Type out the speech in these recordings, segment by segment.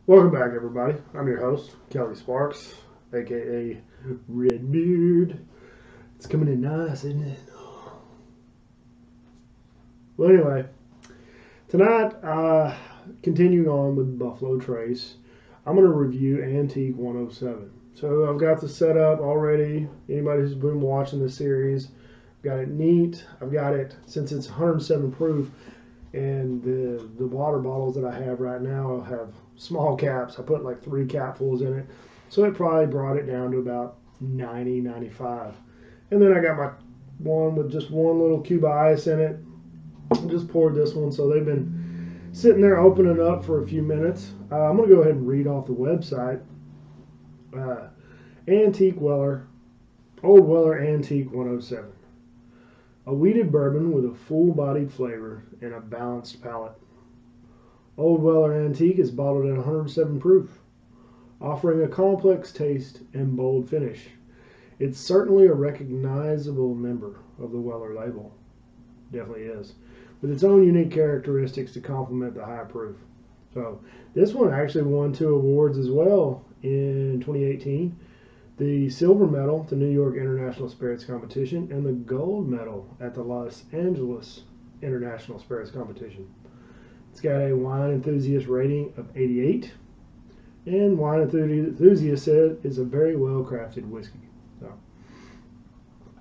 Welcome back, everybody. I'm your host, Kelly Sparks, aka Redbeard. It's coming in nice, isn't it? Well, anyway, tonight, continuing on with Buffalo Trace, I'm going to review Antique 107. So I've got the setup already. Anybody who's been watching the series, I've got it neat. I've got it, since it's 107 proof, and the water bottles that I have right now have small caps. I put like 3 capfuls in it, so it probably brought it down to about 90, 95. And then I got my one with just one little cube of ice in it. I just poured this one, so they've been sitting there opening up for a few minutes. I'm going to go ahead and read off the website. Antique Weller, Old Weller Antique 107. A wheated bourbon with a full-bodied flavor and a balanced palate. Old Weller Antique is bottled at 107 proof, offering a complex taste and bold finish. It's certainly a recognizable member of the Weller label. Definitely is. With its own unique characteristics to complement the high proof. So this one actually won 2 awards as well in 2018. The silver medal at the New York International Spirits Competition and the gold medal at the Los Angeles International Spirits Competition. It's got a wine enthusiast rating of 88, and wine enthusiast said it's a very well crafted whiskey. So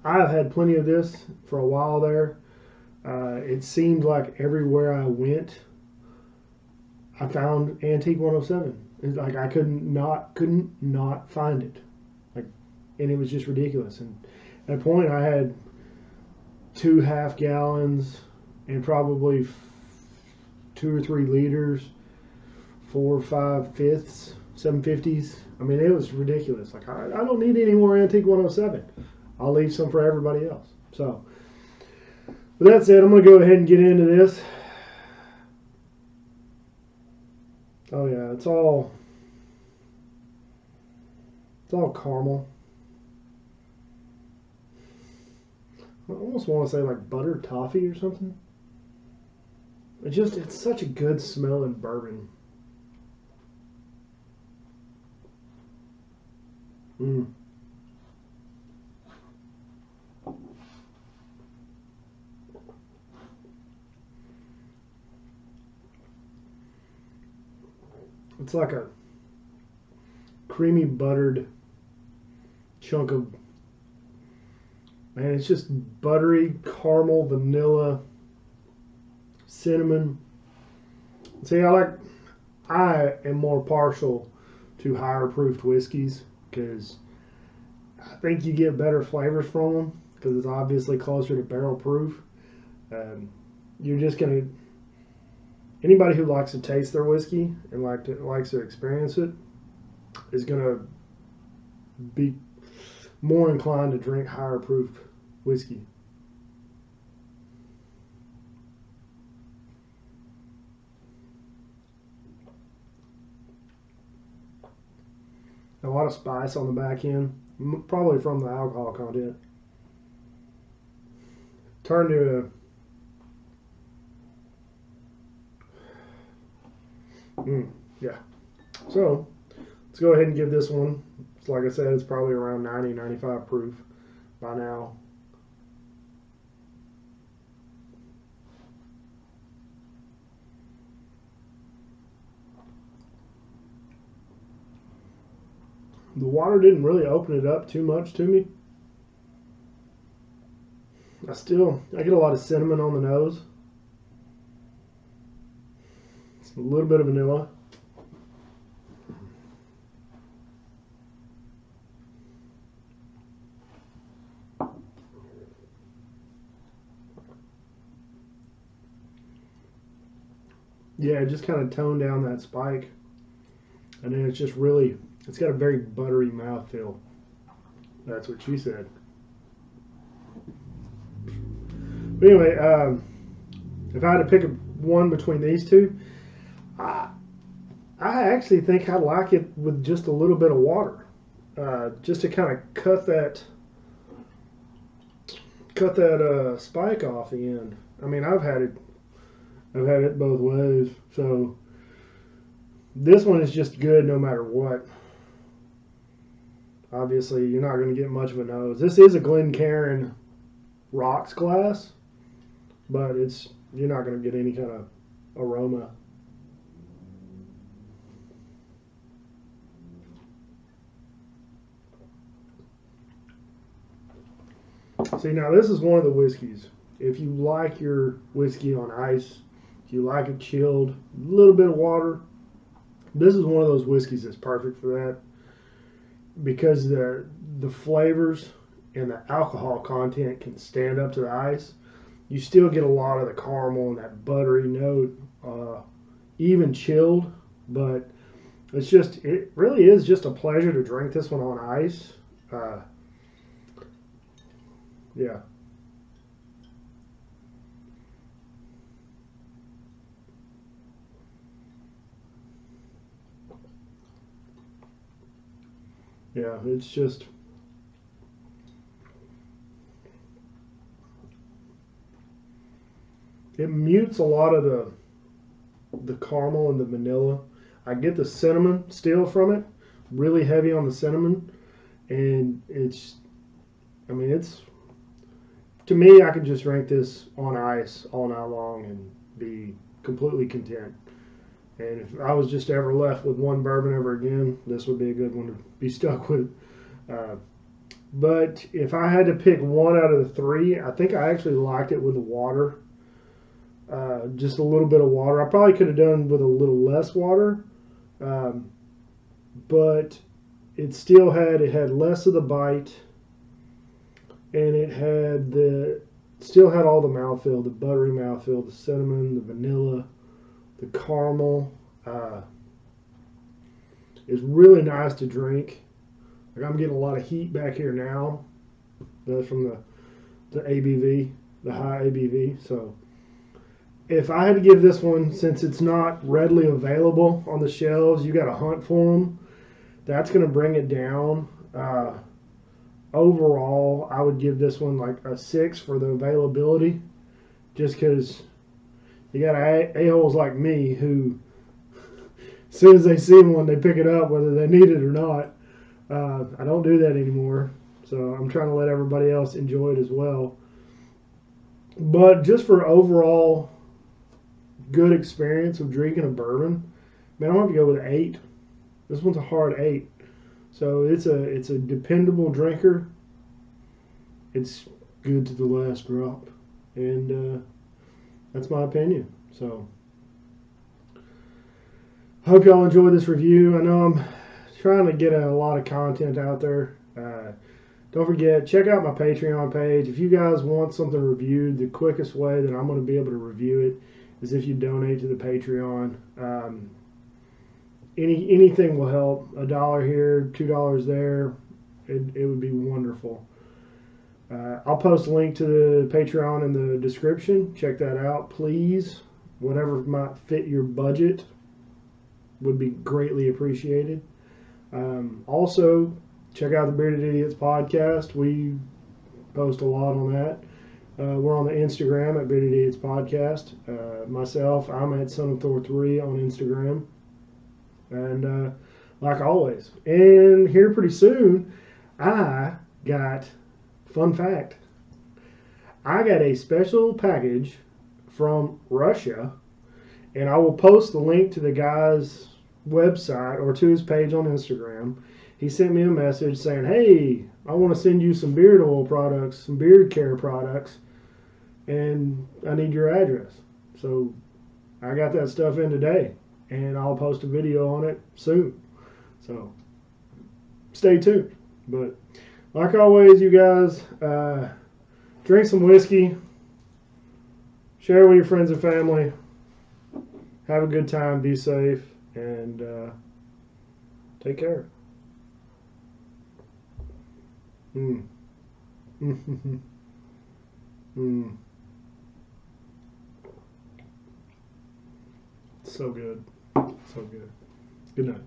I've had plenty of this for a while there. It seemed like everywhere I went, I found Antique 107. It's like I couldn't not find it. And it was just ridiculous. And at a point, I had 2 half-gallons and probably 2 or 3 liters, 4 or 5 fifths, 750s. I mean, it was ridiculous. Like, I don't need any more Antique 107. I'll leave some for everybody else. So, with that said, I'm going to go ahead and get into this. Oh yeah, it's all caramel. I almost want to say like buttered toffee or something. It's such a good smelling bourbon. Mm. It's like a creamy buttered chunk of, man, it's just buttery, caramel, vanilla, cinnamon. See, I am more partial to higher proofed whiskeys because I think you get better flavors from them because it's obviously closer to barrel proof. You're just gonna, anybody who likes to taste their whiskey and likes to experience it is gonna be more inclined to drink higher proof whiskey. A lot of spice on the back end, probably from the alcohol content. Turn to yeah. So let's go ahead and give this one. Like I said, it's probably around 90, 95 proof by now. The water didn't really open it up too much to me. I get a lot of cinnamon on the nose. It's a little bit of vanilla. Yeah, just kind of toned down that spike. And then it's got a very buttery mouthfeel. That's what she said. But anyway, if I had to pick one between these two, I, I actually think I like it with just a little bit of water, just to kind of cut that spike off the end. I mean, I've had it both ways. So This one is just good no matter what. Obviously, you're not going to get much of a nose. This is a Glencairn rocks glass, but you're not going to get any kind of aroma. See, now this is one of the whiskeys. If you like your whiskey on ice, if you like it chilled, a little bit of water, this is one of those whiskeys that's perfect for that, because the flavors and the alcohol content can stand up to the ice. You still get a lot of the caramel and that buttery note, even chilled, but it really is just a pleasure to drink this one on ice. Yeah. Yeah, it's just, it mutes a lot of the caramel and the vanilla. I get the cinnamon still from it, really heavy on the cinnamon, and I mean, to me, I could just drink this on ice all night long and be completely content. And if I was just ever left with one bourbon ever again, this would be a good one to be stuck with. Uh, but if I had to pick one out of the three, I think I actually liked it with the water. Just a little bit of water. I probably could have done with a little less water, um, but it had less of the bite, and still had all the mouthfeel, the buttery mouthfeel, the cinnamon, the vanilla, the caramel. It's really nice to drink. Like, I'm getting a lot of heat back here now. That's from the ABV, the high ABV. So if I had to give this one, since it's not readily available on the shelves, you got to hunt for them. That's going to bring it down. Overall, I would give this one like a 6 for the availability, just because you got a-holes like me who, as soon as they see one, they pick it up whether they need it or not. I don't do that anymore, so I'm trying to let everybody else enjoy it as well. But just for overall good experience of drinking a bourbon, man, I'm going to go with an 8. This one's a hard 8. So it's a dependable drinker. It's good to the last drop, and that's my opinion. So I hope y'all enjoyed this review. I know I'm trying to get a lot of content out there. Don't forget, check out my Patreon page. If you guys want something reviewed, the quickest way that I'm going to be able to review it is if you donate to the Patreon. Anything will help. $1 here, $2 there. It would be wonderful. I'll post a link to the Patreon in the description. Check that out, please. Whatever might fit your budget would be greatly appreciated. Also, check out the Bearded Idiots podcast. We post a lot on that. We're on the Instagram at Bearded Idiots podcast. Myself, I'm at Son of Thor 3 on Instagram. And like always, and here pretty soon, I got, fun fact, I got a special package from Russia, and I will post the link to the guy's website or to his page on Instagram. He sent me a message saying, hey, I want to send you some beard oil products, some beard care products, and I need your address. So I got that stuff in today, and I'll post a video on it soon. So stay tuned. But like always, you guys, drink some whiskey, share with your friends and family, have a good time, be safe, and take care. Mm. Mm. So good. So good. Good night.